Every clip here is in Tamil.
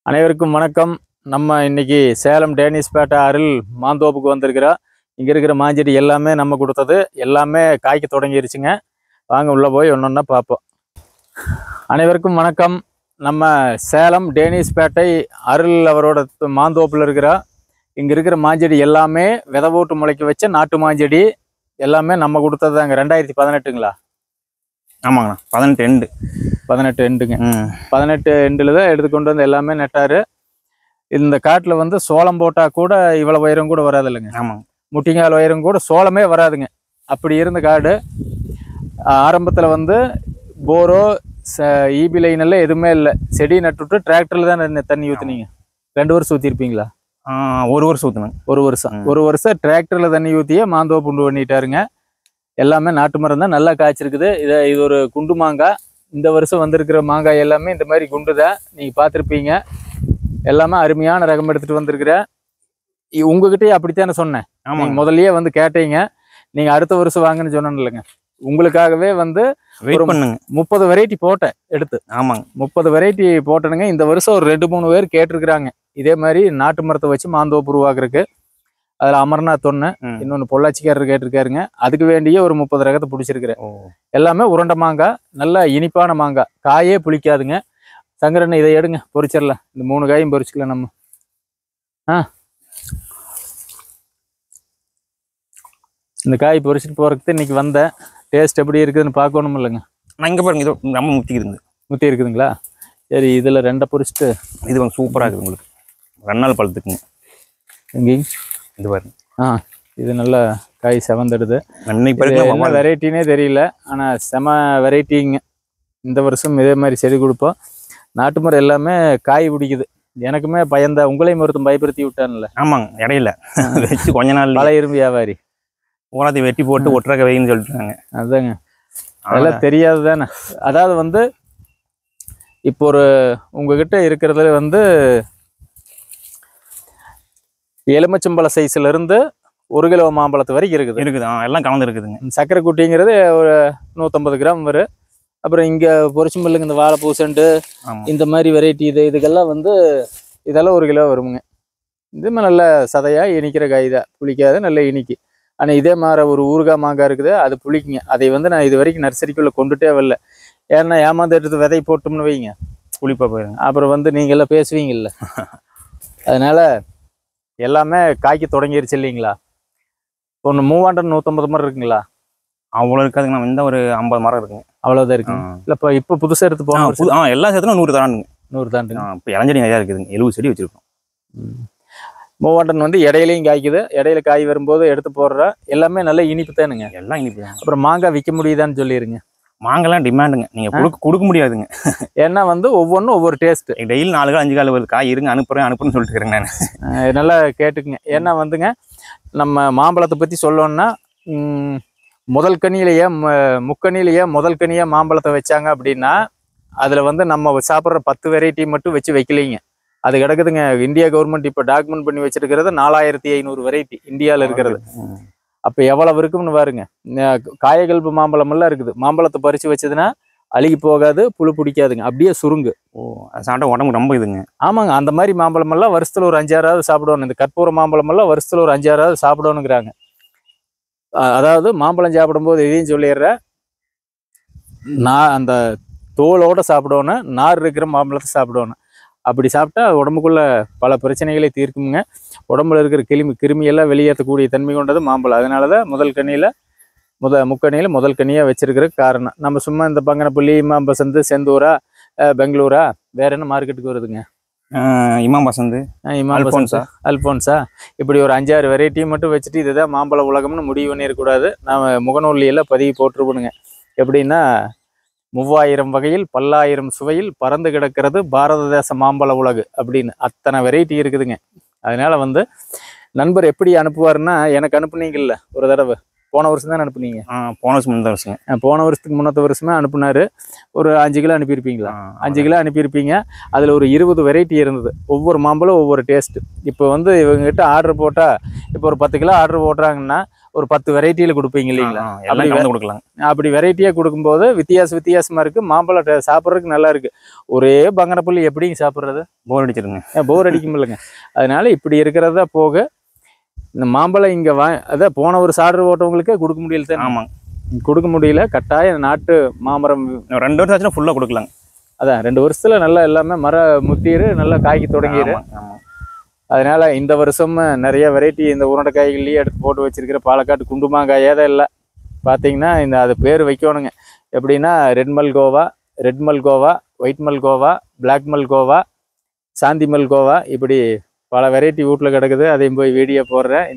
அனைவருக்கும் வணக்கம். நம்ம இன்னைக்கு சேலம் டேனிஷ்பேட்டை அருள் மாந்தோப்புக்கு வந்திருக்கிறோம். இங்கே இருக்கிற மாஞ்செடி எல்லாமே நம்ம கொடுத்தது, எல்லாமே காய்க்க தொடங்கிருச்சுங்க. வாங்க உள்ளே போய் ஒன்றொன்னா பார்ப்போம். அனைவருக்கும் வணக்கம். நம்ம சேலம் டேனிஷ்பேட்டை அருள் அவரோட மாந்தோப்பில் இருக்கிறோம். இங்கே இருக்கிற மாஞ்செடி எல்லாமே விதை போட்டு முளைக்க வச்ச நாட்டு மாஞ்செடி எல்லாமே நம்ம கொடுத்தது தாங்க. 2018ங்களா? ஆமாங்கண்ணா, 18 எண்டுங்க. 18 எண்டில் தான் எடுத்துக்கொண்டு வந்து எல்லாமே நட்டாரு. இந்த காட்டில் வந்து சோளம் போட்டால் கூட இவ்வளோ உயரம் கூட வராது இல்லைங்க. ஆமாங்க, முட்டிங்கால் உயரம் கூட சோளமே வராதுங்க. அப்படி இருந்த காடு. ஆரம்பத்தில் வந்து போரோ ஈபி லைன் எல்லாம் எதுவுமே இல்லை. செடி நட்டுவிட்டு டிராக்டரில் தான் தண்ணி ஊற்றுனீங்க. 2 வருஷம் ஊற்றிருப்பீங்களா? 1 வருஷம் ஊற்றுனேங்க. 1 வருஷம் டிராக்டரில் தண்ணி ஊற்றியே மாந்தோப்பு உண்டு பண்ணிட்டாருங்க. எல்லாமே நாட்டு மரம் தான், நல்லா காய்ச்சிருக்குது. இது ஒரு குண்டு மாங்காய். இந்த வருஷம் வந்திருக்கிற மாங்காய் எல்லாமே இந்த மாதிரி குண்டு தான், நீங்கள் பார்த்துருப்பீங்க. எல்லாமே அருமையான ரகம் எடுத்துகிட்டு வந்திருக்கிறேன். உங்ககிட்டயே அப்படித்தானே சொன்னேன். நீங்கள் முதல்லயே வந்து கேட்டீங்க. நீங்கள் அடுத்த வருஷம் வாங்கன்னு சொன்னேன் இல்லைங்க. உங்களுக்காகவே வந்து வெயிட் பண்ணுங்க. 30 வெரைட்டி போட்டேன் எடுத்து. ஆமாங்க, 30 வெரைட்டி போட்டேனுங்க. இந்த வருஷம் ஒரு 2-3 பேர் கேட்டிருக்கிறாங்க இதே மாதிரி நாட்டு மரத்தை வச்சு மாந்தோப்பு உருவாக்குறதுக்கு. அதில் அமர்நாத் ஒன்று, இன்னொன்று பொள்ளாச்சிக்காரர் கேட்டிருக்காருங்க. அதுக்கு வேண்டிய ஒரு 30 ரகத்தை பிடிச்சிருக்கிறேன். எல்லாமே உருண்டை மாங்காய், நல்லா இனிப்பான மாங்காய், காயே புளிக்காதுங்க. சங்கரண்ண இதை எடுங்க, பொறிச்சிடலாம். இந்த 3 காயும் பொறிச்சிக்கலாம் நம்ம. இந்த காய் பொறிச்சிட்டு போகிறதுக்கு இன்னைக்கு வந்தேன். டேஸ்ட் எப்படி இருக்குதுன்னு பார்க்கணும் இல்லைங்க. நான் இங்கே பாருங்க, இது ரொம்ப முத்தி இருக்குதுங்களா? சரி, இதில் 2 பொறிச்சிட்டு. இது வந்து சூப்பராக இருக்குது உங்களுக்கு. 2 நாள் பழுத்துக்குங்க. எங்கேயும் இது பாருங்க. இது நல்லா காய் செவந்துடுது. என்ன வெரைட்டினே தெரியல, ஆனால் செம வெரைட்டிங்க. இந்த வருஷம் இதே மாதிரி செடி கொடுப்போம். நாட்டு மரம் எல்லாமே காய் பிடிக்குது. எனக்குமே பயந்த உங்களையும் ஒருத்தன் பயப்படுத்தி விட்டான்ல. ஆமாங்க, இடையில வச்சு கொஞ்ச நாள் பல இரும்பு வியாபாரி ஓரத்தை வெட்டி போட்டு ஒட்டுறக்க வைன்னு சொல்லிட்டாங்க. அதுதாங்க, அதெல்லாம் தெரியாது தானே. அதாவது வந்து இப்போ ஒரு உங்ககிட்ட இருக்கிறதுல வந்து எலுமிச்சம்பழ சைஸ்ல இருந்து 1 கிலோ மாம்பழத்து வரைக்கும் இருக்குது. எல்லாம் கலந்து இருக்குதுங்க. சக்கரை குட்டிங்கிறது ஒரு 150 கிராம் வரும். அப்புறம் இங்க பொரிச்சும்பல்லுங்க, இந்த வாழைப்பூ செண்டு, இந்த மாதிரி வெரைட்டி இதுக்கெல்லாம் வந்து இதெல்லாம் 1 கிலோ வருமுங்க. இதுமே நல்ல சதையா இனிக்கிற காய் தான், புளிக்காத நல்ல இனிக்கு. ஆனால் இதே மாதிரி ஒரு ஊறுகாய் மாங்காய் இருக்குது, அது புளிக்குங்க. அதை வந்து நான் இது வரைக்கும் நர்சரிக்குள்ள கொண்டுட்டே வரல. ஏன்னா ஏமாந்து எடுத்து விதை போட்டோம்னு வைங்க, புளிப்பா போயிருங்க. அப்புறம் வந்து நீங்க எல்லாம் பேசுவீங்கல்ல. அதனால எல்லாமே காய்க்க தொடங்கிருச்சு இல்லைங்களா? ஒன்று 350 மரம் இருக்குங்களா? அவ்வளோ இருக்காதுங்க. நம்ம இந்த ஒரு 50 மரம் இருக்குங்க. அவ்வளோதான் இருக்குங்க. இல்லை இப்போ புதுசாக எடுத்து போனோம். எல்லா சேர்த்துனா 100 தாண்டுங்க. 100 தாண்டுங்க. இப்போ இளஞ்செடி நிறையா இருக்குதுங்க. 70 செடி வச்சிருக்கோம். 300 வந்து இடையிலையும் காய்க்குது. இடையில காய் வரும்போது எடுத்து போடுற எல்லாமே நல்ல இனிப்பு தானுங்க. எல்லாம் இனிப்பு தான். அப்புறம் மாங்காய் விற்க முடியுதான்னு சொல்லிடுங்க. மாங்கெல்லாம் டிமாண்டுங்க. நீங்கள் கொடுக்க முடியாதுங்க. ஏன்னா வந்து ஒவ்வொன்றும் ஒவ்வொரு டேஸ்ட். டெய்லி 4 கால் 5 கால் வருது காய், இருங்க அனுப்புன்னு சொல்லிட்டு இருக்கிறேன் நான். நல்லா கேட்டுக்குங்க. ஏன்னா வந்துங்க, நம்ம மாம்பழத்தை பற்றி சொல்லணும்னா, முதல் கனியிலேயே முக்கனிலேயே முதல் கனியாக மாம்பழத்தை வச்சாங்க அப்படின்னா அதில் வந்து நம்ம சாப்பிட்ற 10 வெரைட்டி மட்டும் வச்சு வைக்கலைங்க. அது கிடக்குதுங்க. இந்தியா கவர்மெண்ட் இப்போ டாக்குமெண்ட் பண்ணி வச்சிருக்கிறது 4500 வெரைட்டி இந்தியாவில் இருக்கிறது. அப்போ எவ்வளவு இருக்கும்னு பாருங்க. காயகல்பு மாம்பழமெல்லாம் இருக்குது. மாம்பழத்தை பறித்து வச்சதுன்னா அழுகி போகாது, புழு பிடிக்காதுங்க, அப்படியே சுருங்கு. சாப்பிட்டா உடம்பு ரொம்ப இதுங்க. ஆமாங்க, அந்த மாதிரி மாம்பழமெல்லாம் வருஷத்துல ஒரு 5-6 சாப்பிடணும். இந்த கற்பூர மாம்பழமெல்லாம் வருஷத்துல ஒரு 5-6 சாப்பிடணுங்கிறாங்க. அதாவது மாம்பழம் சாப்பிடும்போது இதையும் சொல்லிடுறேன், நான் அந்த தோலோட சாப்பிடணும், நார் இருக்கிற மாம்பழத்தை சாப்பிடணும். அப்படி சாப்பிட்டா உடம்புக்குள்ள பல பிரச்சனைகளை தீர்க்குங்க. உடம்புல இருக்கிற கிருமியெல்லாம் வெளியேற்றக்கூடிய தன்மை கொண்டது மாம்பழம். அதனால தான் முக்கணியில் முதல் கனியாக வச்சிருக்கிற காரணம். நம்ம சும்மா இந்த பங்கனப்பள்ளி, இமாம்பசந்து, செந்தூரா, பெங்களூரா, வேற என்ன மார்க்கெட்டுக்கு வருதுங்க? இமாம்பசந்து, அல்போன்ஸா, இப்படி ஒரு 5-6 வெரைட்டியும் மட்டும் வச்சுட்டு இதுதான் மாம்பழ உலகம்னு முடிவு பண்ணிடக்கூடாது. நாம் முகநூலியெல்லாம் பதிவு போட்டுருப்பணுங்க. எப்படின்னா, 3000 வகையில் 10,000 சுவையில் பறந்து கிடக்கிறது பாரத தேச மாம்பழ உலகு அப்படின்னு அத்தனை வெரைட்டி இருக்குதுங்க. அதனால வந்து நண்பர் எப்படி அனுப்புவாருன்னா, எனக்கு அனுப்புனீங்கல்ல ஒரு தடவை, போன வருஷம் தானே அனுப்புனீங்க? போன வருஷம். போன வருஷத்துக்கு முன்னத்த வருஷமே அனுப்புனாரு. ஒரு 5 கிலோ அனுப்பியிருப்பீங்களா? 5 கிலோ அனுப்பியிருப்பீங்க. அதில் ஒரு 20 வெரைட்டி இருந்தது. ஒவ்வொரு மாம்பழம் ஒவ்வொரு டேஸ்ட்டு. இப்போ வந்து இவங்ககிட்ட ஆர்டர் போட்டால், இப்போ ஒரு 10 கிலோ ஆர்டர் போடுறாங்கன்னா ஒரு 10 வெரைட்டியில் கொடுப்பீங்க இல்லைங்களா? எல்லாம் கலந்து கொடுக்கலாம். அப்படி வெரைட்டியாக கொடுக்கும்போது வித்தியாசமாக இருக்குது. மாம்பழம் சாப்பிட்றதுக்கு நல்லா இருக்குது. ஒரே பங்கனப்பள்ளி எப்படிங்க சாப்பிட்றது? போர் அடிச்சிருங்க. போர் அடிக்கும் இல்லைங்க. அதனால இப்படி இருக்கிறதா போக இந்த மாம்பழம் இங்கே அதான் போன ஒரு சார்டர் ஓட்டவங்களுக்கே கொடுக்க முடியல தான். ஆமாங்க, கொடுக்க முடியல. கட்டாயம் நாட்டு மாமரம் 2 வருஷம் ஆச்சுன்னா ஃபுல்லாக கொடுக்கலாங்க. அதான் 2 வருஷத்துல நல்லா எல்லாமே முத்திரு நல்லா காய்க்க தொடங்கிடு. அதனால இந்த வருஷம் நிறைய வெரைட்டி இந்த உருண்டைக்காய்கள்லேயே எடுத்து போட்டு வச்சிருக்கிற பாலக்காட்டு குண்டு மாங்காயே தான் இல்லை. பார்த்தீங்கன்னா இந்த அது பேர் வைக்கணுங்க. எப்படின்னா ரெட் மல்கோவா, ஒயிட் மல்கோவா, பிளாக் மல்கோவா, சாந்தி மல்கோவா, இப்படி பல வெரைட்டி வீட்டில் கிடக்குது. அதையும் போய் வீடியோ போடுறேன்.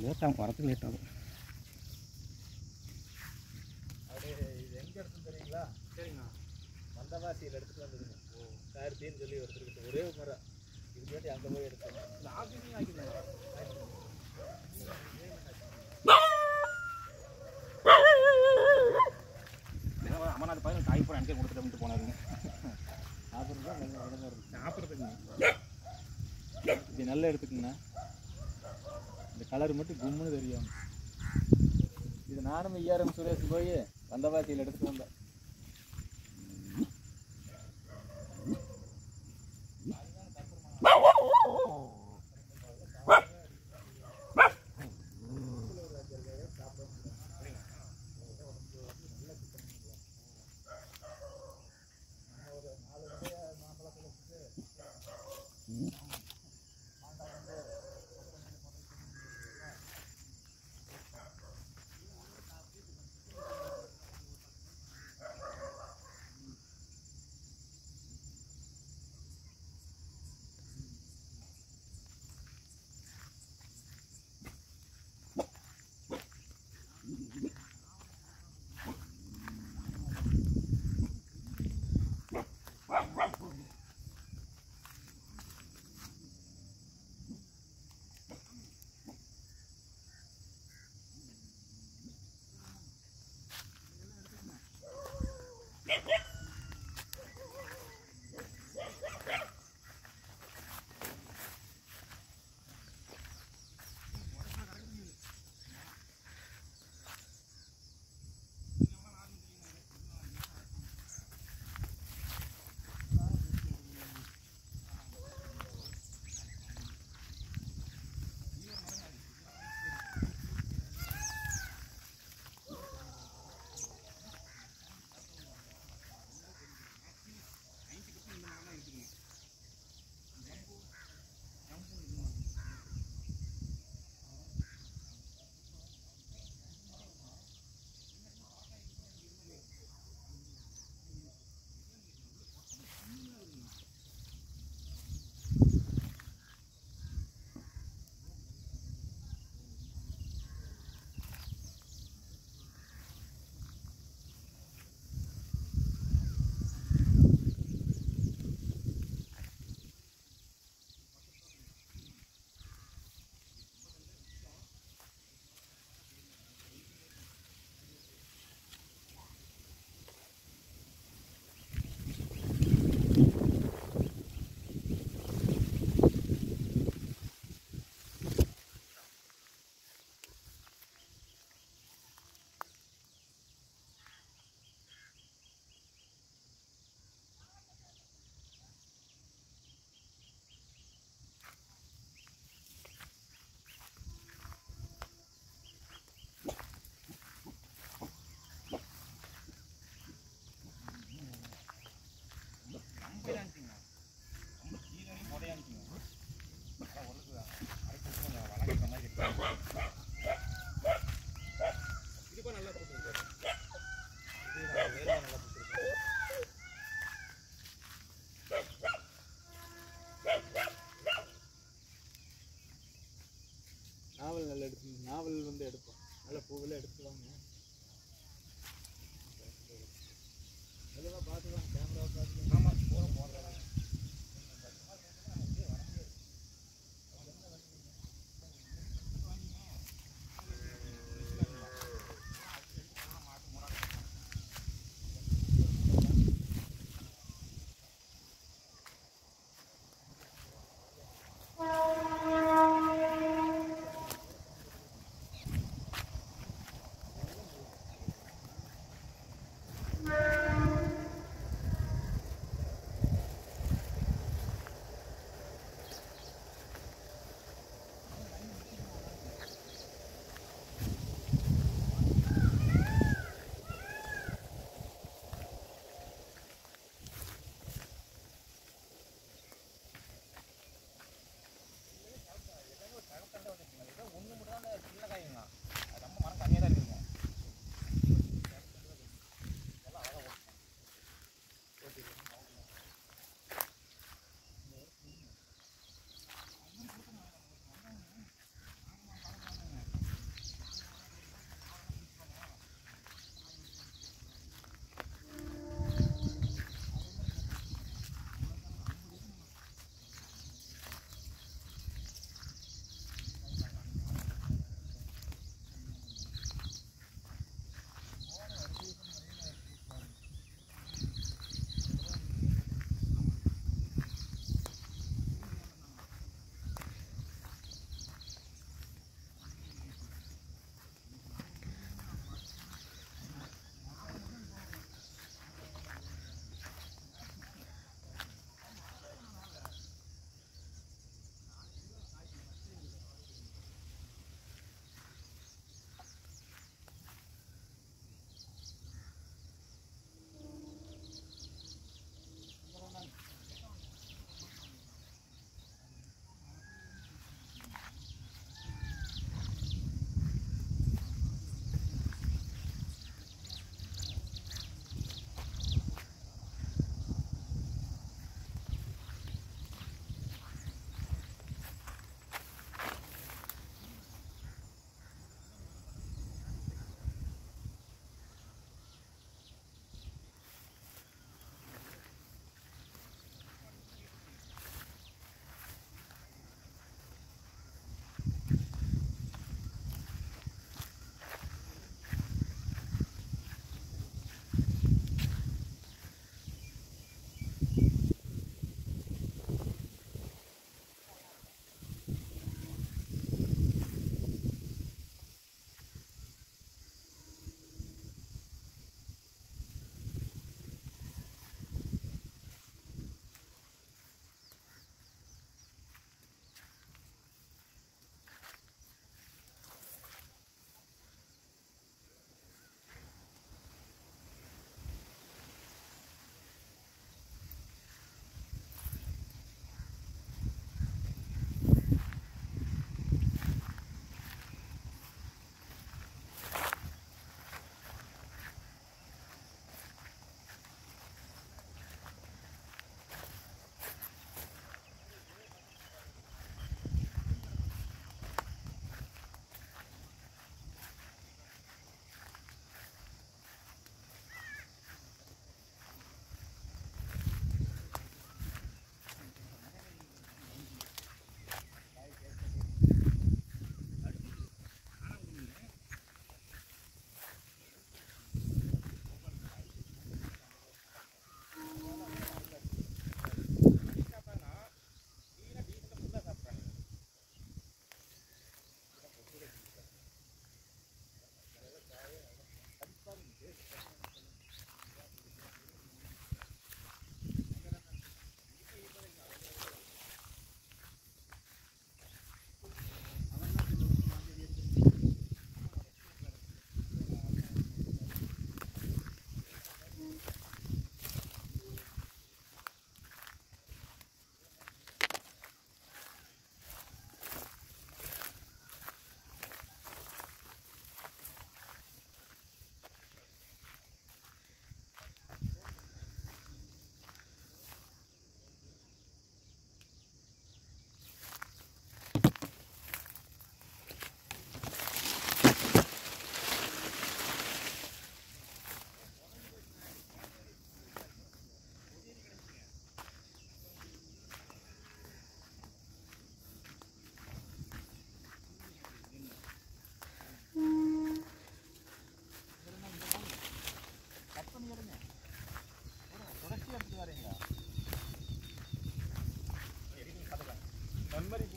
லேட்டாகும், வரத்துக்கு லேட் ஆகும். இது எங்கே எடுத்துன்னு தெரியுங்களா? சரிங்கண்ணா, வந்தவாசியில் எடுத்துகிட்டு வந்ததுங்க. கார்த்தின்னு சொல்லி ஒருத்தருக்கு ஒரே ஒரு முறை இது கேட்டு அங்கே போய் எடுத்தாங்க. ஆஃபீஸையும் ஆக்கிடுங்க. அமர்நாத் பையன் காய் போட அங்கே கொடுத்துட்டு போனாருங்க. சாப்பிட்றதுங்க இது நல்லா எடுத்துக்குங்கண்ணா. இந்த கலர் மட்டும் கும்முன்னு தெரியும். இது நானும் ERM சுரேஷ் போய் வந்தவாசியில் எடுத்துகிட்டு வந்தேன். எடுத்து நாவல் வந்து எடுப்போம். நல்ல பூவெல்லாம் எடுத்து வாங்க. அதெல்லாம் பார்த்துக்கலாம், கேமரா பார்த்துக்கலாம். ஆமாம், போகிறோம்.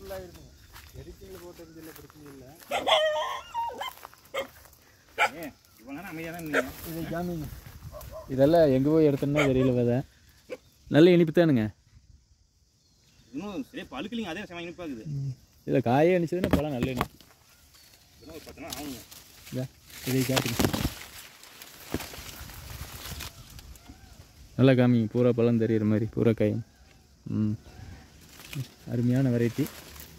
ஃபுல்லாக இருக்குங்க. எடிட்டிங்கில் போட்டு இருந்தில்ல பிரச்சனை இல்லை. இவ்வளோ நேரம் அமைதியாக தான் இருந்தீங்க. இதை காமிங்க. இதெல்லாம் எங்கே போய் எடுத்தோன்னா தெரியல விதை. நல்ல இனிப்பு தானுங்க. இன்னும் சரியா பழுக்கலிங்க, அதே சமயம் இனிப்பாகுது. இதில் காயே அணிச்சதுன்னா பழம் நல்ல இனிப்பு. இன்னும் ஒரு 10 நாள் ஆகுங்க. இதை காட்டுங்க. நல்லா காமிங்க. பூரா பழம் தெரிகிற மாதிரி பூரா காய். அருமையான வெரைட்டி.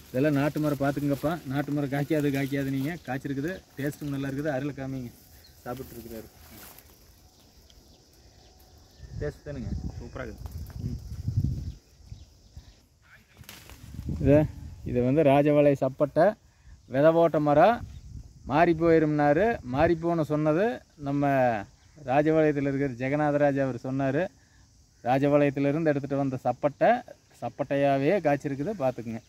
இதெல்லாம் நாட்டு மரம் பார்த்துக்குங்கப்பா. நாட்டு மரம் காய்க்காது நீங்கள். காய்ச்சிருக்குது, டேஸ்ட்டும் நல்லா இருக்குது. அருள் காமிங்க. சாப்பிட்ருக்குறாரு. டேஸ்ட் தானுங்க, சூப்பராக இருக்குது. இதை வந்து ராஜவாழை சப்பட்டை விதை போட்ட மரம் மாறி போயிரும்னாரு. மாறி போன சொன்னது நம்ம ராஜபாளையத்தில் இருக்கிற ஜெகநாதராஜ் அவர் சொன்னார். ராஜபாளையத்திலிருந்து எடுத்துகிட்டு வந்த சப்பட்டையாகவே காய்ச்சிருக்குது, பார்த்துக்குங்க.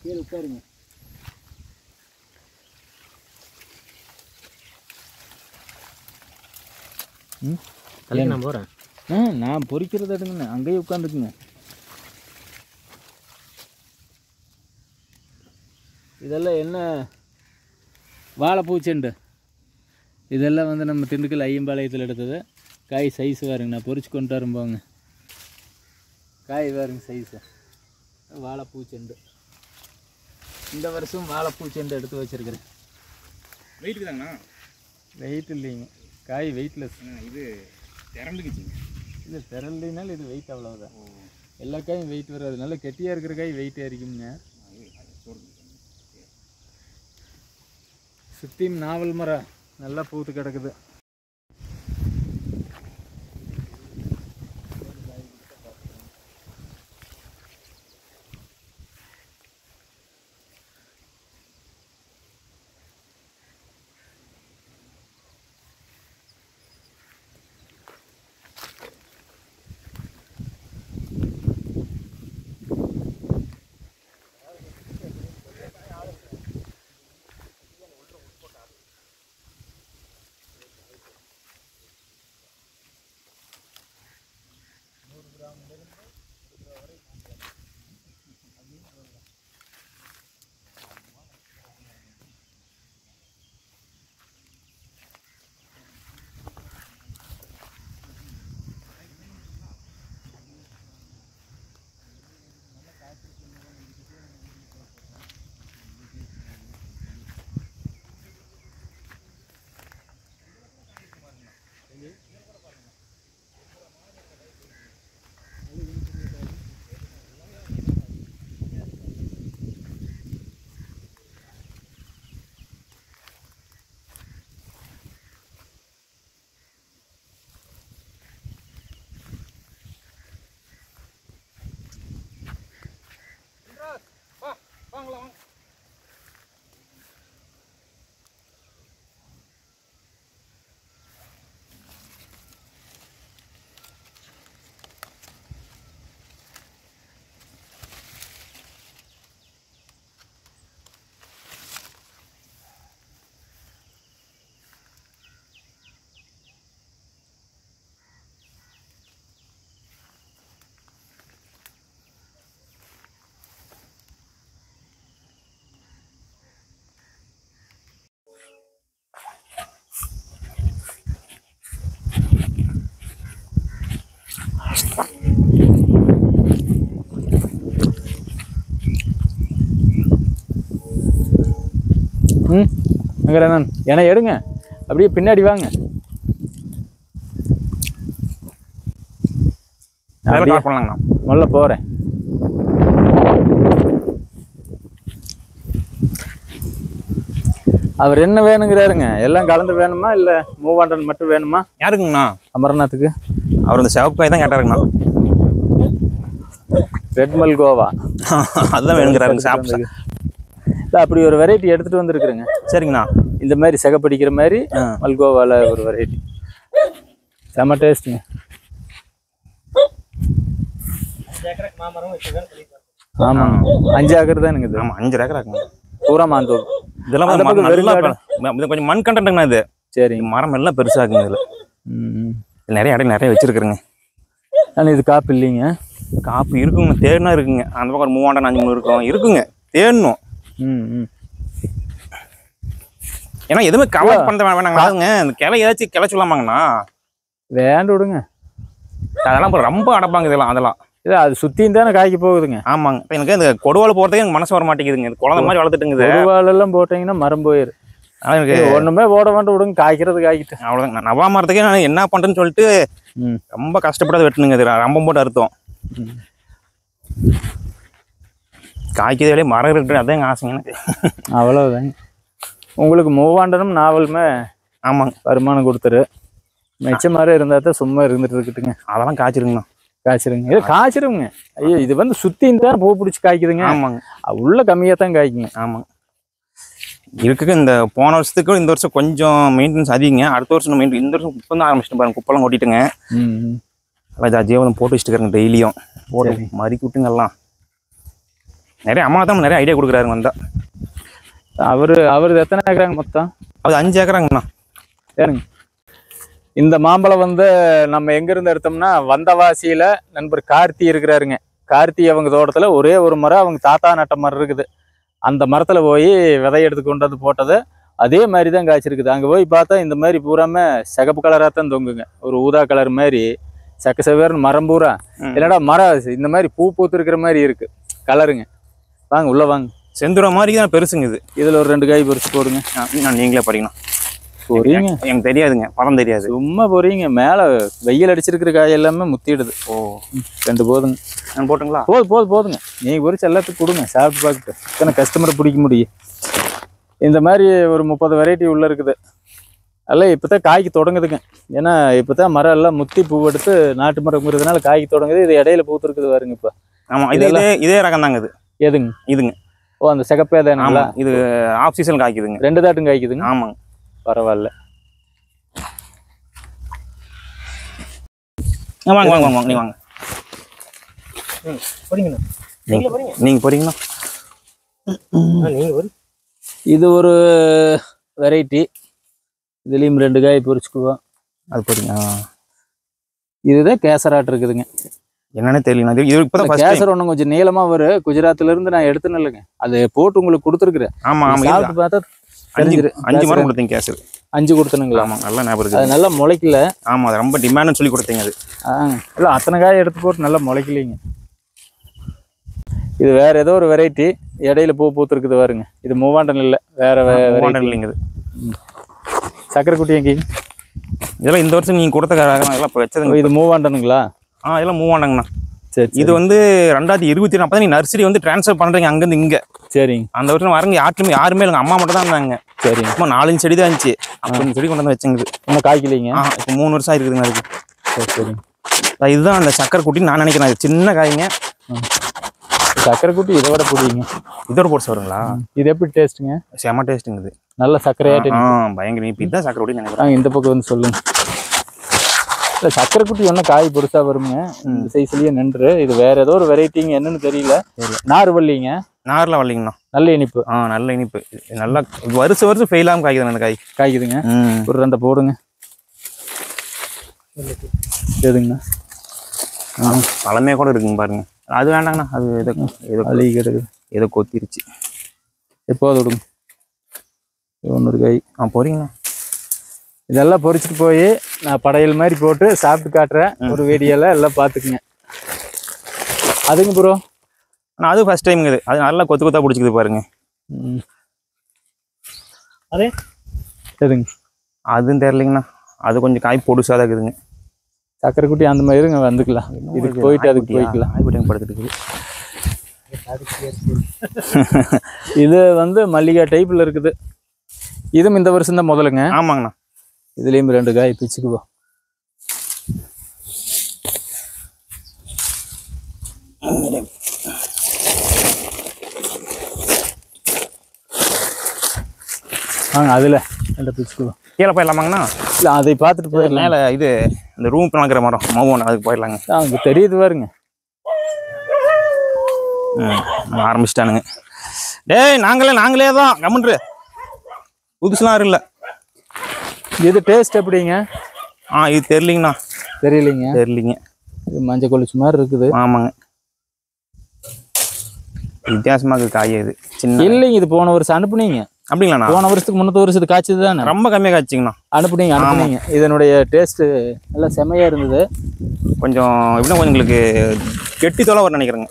கீழே உட்காருங்க. நான் போகிறேன். நான் பொறிக்கிறது எடுங்கண்ணே. அங்கேயே உட்காந்துக்குங்க. இதெல்லாம் என்ன வாழைப்பூச்செண்டு. இதெல்லாம் வந்து நம்ம திண்டுக்கல் ஐயம்பாளையத்தில் எடுத்தது. காய் சைஸ் பாருங்க. நான் பொறிச்சு கொண்டு வரும்போங்க. காய் பாருங்க சைஸு. வாழைப்பூச்செண்டு. இந்த வருஷம் வாழைப்பூச்செண்டு எடுத்து வச்சுருக்கிறேன். வெயிட்டுக்கு தாங்கண்ணா? வெயிட் இல்லைங்க, காய் வெயிட்லெஸ். இது திரண்டுக்குச்சிங்க. இல்லை திரண்டினாலும் இது வெயிட் அவ்வளோதான். எல்லா காயும் வெயிட் வராது. நல்லா கெட்டியாக இருக்கிற காய் வெயிட் ஏறிக்குங்க. சுற்றியும் நாவல் மரம் நல்லா பூத்து கிடக்குது. வாங்கலாம். அங்கேதான் ஏன்னா எடுங்க, அப்படியே பின்னாடி வாங்க. முதல்ல போகிறேன். அவர் என்ன வேணுங்கிறாருங்க? எல்லாம் கலந்து வேணுமா இல்ல மூவாண்டன் மட்டும் வேணுமா? யாருக்குங்கண்ணா? அமர்நாத்துக்கு. அவர் அந்த சிவப்பு காய் தான் கேட்டாருங்கண்ணா. ரெட் மல்கோவா அதுதான் வேணுங்கிறாருங்க. சாப்பிட்டு இல்லை, அப்படி ஒரு வெரைட்டி எடுத்துட்டு வந்துருக்குறேங்க. சரிங்கண்ணா. இந்த மாதிரி சிகப்படிக்கிற மாதிரி மல்கோவால ஒரு வெரைட்டி செம்ம டேஸ்ட்டுங்க. ஆமாங்க, 5 ஏக்கர் தானுங்க இது. ஆமாம், 5 ஏக்கர் இருக்குங்க. பூரா மாந்தோப்பு. இதெல்லாம் இது கொஞ்சம் மண் கண்டன்ட்டுங்கண்ணா இது. சரி, மரம் எல்லாம் பெருசாகுங்க இதில். நிறைய இடம் நிறைய வச்சிருக்குறேங்க. ஆனால் இது காப்பு இல்லைங்க. காப்பு இருக்குங்க, தேடினா இருக்குங்க. அந்த பக்கம் ஒரு 3000 500 இருக்கும் இருக்குங்க, தேடணும். ஏன்னா எதுவுமே கவர் பண்ண வேணாங்க. இந்த கிளை ஏதாச்சும் கிளை சொல்லாமாங்கண்ணா? வேண்டு விடுங்க, அதெல்லாம் ரொம்ப அடைப்பாங்க இதெல்லாம். அதெல்லாம் இல்லை, அது சுற்றியும் தானே காய்க்கு போகுதுங்க. ஆமாங்க. இப்போ எனக்கு இந்த கொடுவாலை போகிறதுக்கு எனக்கு மனசு வர மாட்டேங்குதுங்க. இது குழந்தை மாதிரி வளர்த்துட்டுங்குது. கொடுவாலெல்லாம் போட்டிங்கன்னா மரம் போயிரு. எனக்கு ஒன்றுமே போட வேண்டாம், விடுங்க, காய்க்கிறது காய்க்கிட்டு. அவ்வளோதாங்க. நவா மரத்துக்கே நான் என்ன பண்ணுறேன்னு சொல்லிட்டு ரொம்ப கஷ்டப்படாத வெட்டணுங்க. இது ரம்பம் போட்டு அறுத்தோம். காய்க்கிறதே மரம் இருக்கு, அதான் எங்கள் ஆசைங்க எனக்கு. அவ்வளோதாங்க. உங்களுக்கு மூவாண்டனும் நாவலுமே ஆமாங்க வருமானம் கொடுத்துரு. மிச்சம் மாதிரி இருந்தால் தான் சும்மா இருந்துட்டு இருக்குதுங்க. அதெல்லாம் காய்ச்சிருங்கண்ணா. காய்ச்சிருங்க, இது காய்ச்சிருங்க. ஐயோ, இது வந்து சுற்றின்னு தான் பூ பிடிச்சி காய்க்குதுங்க. ஆமாங்க, உள்ள கம்மியாக தான் காய்க்குங்க. ஆமாங்க. இருக்குங்க. இந்த போன வருஷத்துக்கு இந்த வருஷம் கொஞ்சம் மெயின்டெனன்ஸ் அதிகங்க. அடுத்த வருஷம் இந்த வருஷம் குப்பை தான் ஆரம்பிச்சுட்டு பாருங்க. குப்பெல்லாம் ஓட்டிட்டுங்க. அதான் ஜீவனம் போட்டு வச்சுட்டு இருக்காங்க. டெய்லியும் போட்டு மறிக்கி விட்டுங்கெல்லாம். நிறைய அம்மா தான் நிறைய ஐடியா கொடுக்குறாருங்க. வந்தா அவரு எத்தனை ஏக்கராங்க மொத்தம்? அது 5 ஏக்கராங்கண்ணா. சரிங்க. இந்த மாம்பழம் வந்து நம்ம எங்கேருந்து எடுத்தோம்னா வந்தவாசியில் நண்பர் கார்த்தி இருக்கிறாருங்க. கார்த்தி அவங்க தோட்டத்தில் ஒரே ஒரு மரம் அவங்க தாத்தா நட்ட மரம் இருக்குது. அந்த மரத்தில் போய் விதை எடுத்து கொண்டு வந்து போட்டது அதே மாதிரி தான் காய்ச்சிருக்குது. அங்கே போய் பார்த்தா இந்த மாதிரி பூராமே சிகப்பு கலராக தான் தொங்குங்க. ஒரு ஊதா கலர் மாதிரி செக்க செவ்வேர்னு மரம் பூரா. இல்லைடா மரம் இந்த மாதிரி பூ பூத்து இருக்கிற மாதிரி இருக்கு கலருங்க. வாங்க உள்ள வாங்க. செந்துற மாதிரி தான் பெருசுங்க இது. இதில் ஒரு 2 காய் பறிச்சு போடுங்க. நீங்களே படிக்கணும். பொறியுங்க, எனக்கு தெரியாதுங்க, பழம் தெரியாது. சும்மா பொறியுங்க. மேலே வெயில் அடிச்சிருக்கிற காய் எல்லாமே முத்திடுது. ஓ, 2 போதுங்க. நான் போட்டுங்களா? போதுங்க. நீங்கள் பொறிச்சு எல்லாத்துக்கும் கொடுங்க, சாப்பிட்டு பார்த்துட்டு இத்தனை கஸ்டமரை பிடிக்க முடியும். இந்த மாதிரி ஒரு 30 வெரைட்டி உள்ள இருக்குது. எல்லாம் இப்போ தான் காய்க்கு தொடங்குதுங்க. ஏன்னா இப்போ தான் மரம் எல்லாம் முத்தி பூ எடுத்து நாட்டு மரம்ங்கிறதுனால காய்க்கு தொடங்குது. இது இடையில பூத்துருக்குது பாருங்க இப்போ. ஆமாம், இதே ரகம் தாங்க இது. எதுங்க? இதுங்க. ஓ, அந்த சிகப்பே தானுங்களா? இது ஆஃப் சீசன் காய்க்குதுங்க. 2 தாட்டும் காய்க்குதுங்க. ஆமாங்க, பரவாயில்ல. வாங்க வாங்க வாங்க, நீங்க வாங்க. நீங்க போறீங்களா? இது ஒரு வெரைட்டி. இதுலேயும் 2 காய் பொறிச்சுக்குவோம். அது போறீங்க. இதுதான் கேசராட்டு இருக்குதுங்க. என்னன்னு தெரியல. இது இப்பதான் கேசர் ஒன்றும் கொஞ்சம் நீளமா வரும். குஜராத்ல இருந்து நான் எடுத்துன்னு இல்லைங்க, அது போட்டு உங்களுக்கு கொடுத்துருக்குறேன். ஆமா ஆமா, சாப்பிட்டு பார்த்தா 5 மரம் கொடுத்தீங்க கேசர். 5 கொடுத்தனுங்களா? ஆமா, நல்லா ஞாபகம் இருக்கு. அது நல்லா முளைக்கல. ஆமா, அது ரொம்ப டிமாண்ட்னு சொல்லி கொடுத்தீங்க. அது இல்லை, அத்தனை காய் எடுத்து போட்டு நல்லா முளைக்கலிங்க. இது வேற ஏதோ ஒரு வெரைட்டி. இடையில பூ பூத்துருக்குது பாருங்க. இது மூவாண்டன் இல்லை, வேற மூவாண்டன் இல்லைங்க. இது சக்கரை குட்டி எங்க? இதெல்லாம் இந்த வருஷம் நீங்க கொடுத்த எல்லாம் இப்போ வச்சதுங்க. இது மூவாண்டனுங்களா? இதெல்லாம் மூவாண்டங்கண்ணா. சரி, இது வந்து 2024 அப்போ நீ நர்சரி வந்து டிரான்ஸ்ஃபர் பண்றீங்க அங்கேருந்து இங்கே. சரிங்க. அந்த வருஷம் வரங்க யாருமே இல்லைங்க, அம்மா மட்டும் தான் இருந்தாங்க. சரிங்க. சும்மா 4 செடி தான் இருந்துச்சு. அப்போ செடி கொண்டு வந்து வச்சுங்க. இன்னும் காய்க்கலைங்க. இப்போ 3 வருஷம் ஆயிருக்குதுங்க அதுக்கு. சரி சரிங்க. இதுதான் அந்த சக்கரை குட்டின்னு நான் நினைக்கிறேன். அது சின்ன காய்ங்க. சக்கரை குட்டி இதை விட பிடிக்குங்க. இதோட போட்டு வருங்களா? இது எப்படி டேஸ்ட்டுங்க? செம டேஸ்ட்டுங்க. இது நல்ல சக்கரையாட்டு. பயங்கர இனிப்பு. இதுதான் சக்கரை குட்டின்னு நினைக்கிறேன். இந்த பக்கம் வந்து சொல்லுங்க. இல்லை, சக்கரை குட்டி ஒன்றும் காய் பெருசா வருங்க. இந்த சைஸ்லயே நின்று. இது வேற ஏதோ ஒரு வெரைட்டிங்க, என்னன்னு தெரியல. நார் வள்ளிங்க. நார்லாம் வரலைங்கண்ணா. நல்ல இனிப்பு. நல்ல இனிப்பு. நல்லா வருஷம் ஃபெயில் ஆகாம காய்க்குது. அந்த காய் காய்க்குதுங்க. ஒரு 2 போடுங்க. எதுங்கண்ணா? பழமே கூட இருக்குங்க பாருங்க. அது வேண்டாங்கண்ணா. அது அழி கிடக்குது. ஏதோ கொத்திருச்சு. எப்போது விடுங்க. 1 காய். போறீங்கண்ணா. இதெல்லாம் பொறிச்சிட்டு போய் நான் படையல் மாதிரி போட்டு சாப்பிட்டு காட்டுறேன். ஒரு வீடியோல எல்லாம் பார்த்துக்குங்க. அதுங்க ப்ரோ, ஆனால் அது ஃபர்ஸ்ட் டைமுங்க. இது அது நல்லா கொத்தா பிடிச்சிக்குது பாருங்க. அதே எதுங்க? அதுவும் தெரியலைங்கண்ணா. அது கொஞ்சம் காய் பொடுசாக தான் இருக்குதுங்க. சக்கரை குட்டி அந்த மாதிரி இருங்க, வந்துக்கலாம். இதுக்கு போயிட்டு அதுக்கு போய்க்கலாம். ஆய்வுடைங்க படுத்துட்டு. இது வந்து மல்லிகை டைப்ல இருக்குது. இதுவும் இந்த வருஷம் தான் முதலுங்க. ஆமாங்கண்ணா. இதுலேயும் 2 காய் பிச்சுக்குவோம். வாங்க அதில் 2 பிச்சுக்குவோம். கீழே போயிடலாமாங்கண்ணா? இல்லை அதை பார்த்துட்டு போயிடலாம். மேலே இது இந்த ரூம் வளர்க்குற மரம் மௌவன் அதுக்கு போயிடலாங்க. அங்கே தெரியுது பாருங்க. ஆரம்பிச்சிட்டானுங்க. டேய் நாங்களே தான் கம்முன்று புதுசுலாம் இல்லை. இது டேஸ்ட் எப்படிங்க? இது தெரியலிங்கண்ணா. தெரியலிங்க. இது மஞ்சள் கொளிச்சு மாதிரி இருக்குது. ஆமாங்க. வித்தியாசமாக இருக்குது காய். இது சின்ன இல்லைங்க, இது போன வருஷம் அனுப்புனீங்க. அப்படிங்களாண்ணா? போன வருஷத்துக்கு முன்னத்து வருஷத்துக்கு காய்ச்சது தானே? ரொம்ப கம்மியாக காய்ச்சிங்கண்ணா. அனுப்புனீங்க. இதனுடைய டேஸ்ட்டு நல்லா செமையாக இருந்தது. கொஞ்சம் எப்படின்னா கொஞ்சம் உங்களுக்கு கெட்டி தோலை வர நினைக்கிறேங்க.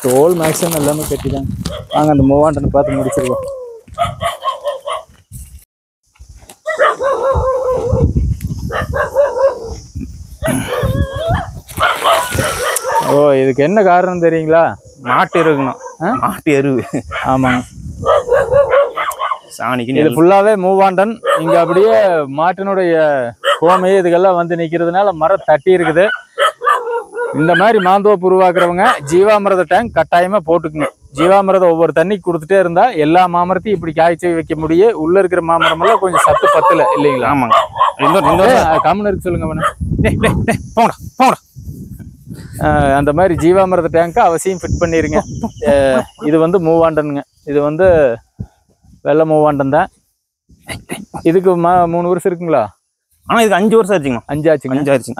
தோல் மேக்ஸிமம் எல்லாமே கெட்டி தாங்க. வாங்க அந்த மூவாண்டனை பார்த்து முடிச்சிருக்கோம். ஓ, இதுக்கு என்ன காரணம் தெரியுங்களா? நாட்டு எருவுங்கண்ணா. நாட்டு எருவு. ஆமாங்க. சாணிக்கு இது ஃபுல்லாவே மூவாண்டன். இங்க அப்படியே மாட்டினுடைய கோமை இதுக்கெல்லாம் வந்து நிக்கிறதுனால மரம் தட்டி இருக்குது. இந்த மாதிரி மாந்தோப்பு உருவாக்குறவங்க ஜீவாமிரத டேங்க் கட்டாயமா போட்டுக்குங்க. ஜீவாமிரதம் ஒவ்வொரு தண்ணிக்கு கொடுத்துட்டே இருந்தா எல்லா மாமரத்தையும் இப்படி காய்ச்சி வைக்க முடியும். உள்ள இருக்கிற மாமரம் எல்லாம் கொஞ்சம் சத்து பத்தல இல்லைங்களா? ஆமாங்க. கம்முன்னு இருக்கு சொல்லுங்க. அந்த மாதிரி ஜீவாமிரத டேங்கை அவசியம் ஃபிட் பண்ணிருங்க. இது வந்து மூவாண்டனுங்க. இது வந்து வெள்ளை மூவாண்டன் தான். இதுக்கு 3 வருஷம் இருக்குங்களா? ஆனால் இது 5 வருஷம் ஆச்சுங்க.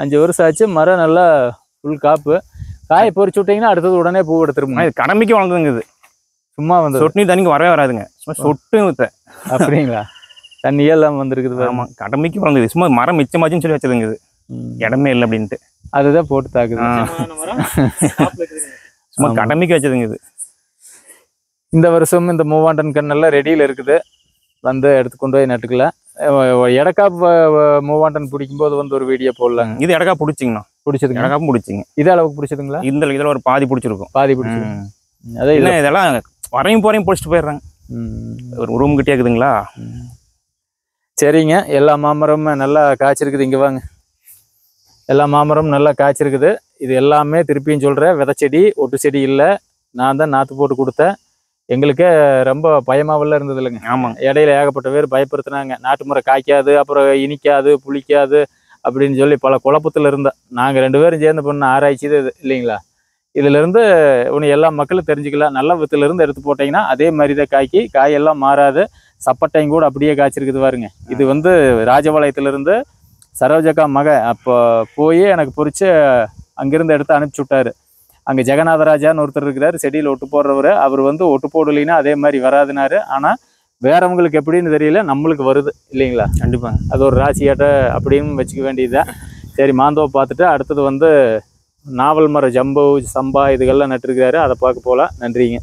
5 வருஷம் ஆச்சு. மரம் நல்லா ஃபுல் காப்பு. காயை பொறிச்சு விட்டீங்கன்னா அடுத்தது உடனே பூ எடுத்துருமா. இது கடமைக்கு வளர்ந்துங்க. இது சும்மா வந்து சொட்டு நீர் தண்ணிக்கு வரவே வராதுங்க. சும்மா சொட்டு ஊற்ற. அப்படிங்களா? தண்ணியே எல்லாம் வந்துருக்குது. ஆமாம், கடமைக்கு வளர்ந்துது. சும்மா மரம் மிச்சமாச்சுன்னு சொல்லி வச்சதுங்க. இது இடமே இல்லை அப்படின்ட்டு அதுதான் போட்டு தாக்குது. சும்மா கடமைக்கு வச்சதுங்க. இது இந்த வருஷம் இந்த மூவாண்டன் கண்ணெல்லாம் ரெடியில் இருக்குது. வந்து எடுத்து கொண்டு போய் நட்டுக்கலாம். எடக்காப்பு மூவாண்டன் பிடிக்கும்போது வந்து ஒரு வீடியோ போடலாம். இது எடக்கா பிடிச்சிங்கண்ணா. பிடிச்சதுங்க. எடக்காப்பும் பிடிச்சிங்க. இது அளவுக்கு பிடிச்சதுங்களா? இதில் ஒரு பாதி பிடிச்சிருக்கும். அதே இல்லை, இதெல்லாம் வரையும் போறையும் பிடிச்சிட்டு போயிடுறாங்க. ஒரு ரூம் கிட்டே இருக்குதுங்களா? சரிங்க. எல்லா மாமரமும் நல்லா காய்ச்சிருக்குது. இங்கே வாங்க. எல்லா மாமரமும் நல்லா காய்ச்சிருக்குது. இது எல்லாமே திருப்பியும் சொல்கிறேன், விதைச்செடி, ஒட்டு செடி இல்லை. நான் தான் நாற்று போட்டு கொடுத்தேன். எங்களுக்கே ரொம்ப பயமாவெல்லாம் இருந்தது இல்லைங்க. ஆமாங்க. இடையில ஏகப்பட்ட பேர் பயப்படுத்தினாங்க. நாட்டு மரம் காய்க்காது, அப்புறம் இனிக்காது, புளிக்காது அப்படின்னு சொல்லி பல குழப்பத்தில் இருந்தேன். நாங்கள் 2 பேரும் சேர்ந்து பண்ண ஆராய்ச்சி இது இல்லைங்களா? இதிலிருந்து உன்னை எல்லா மக்களும் தெரிஞ்சுக்கலாம். நல்ல வித்துலேருந்து எடுத்து போட்டிங்கன்னா அதே மாதிரி தான் காயெல்லாம் மாறாது. சப்பட்டையும் கூட அப்படியே காய்ச்சிருக்குது பாருங்க. இது வந்து ராஜபாளையத்திலிருந்து சரோஜக்கா மக அப்போ போய் எனக்கு பொறிச்சு அங்கேருந்து எடுத்து அனுப்பிச்சி விட்டாரு. அங்கே ஜெகநாதராஜான்னு ஒருத்தர் இருக்கிறார், செடியில் ஒட்டு போடுறவர். அவர் வந்து ஒட்டு போடலைன்னா அதே மாதிரி வராதுனாரு. ஆனால் வேறவங்களுக்கு எப்படின்னு தெரியல, நம்மளுக்கு வருது இல்லைங்களா? கண்டிப்பாங்க. அது ஒரு ராசியாட்ட அப்படின்னு வச்சுக்க வேண்டியதுதான். சரி, மாந்தோவை பார்த்துட்டு அடுத்தது வந்து நாவல் மரம், ஜம்பு, சம்பா இதுகள்லாம் நட்டுருக்கிறாரு. அதை பார்க்க போகலாம். நன்றிங்க.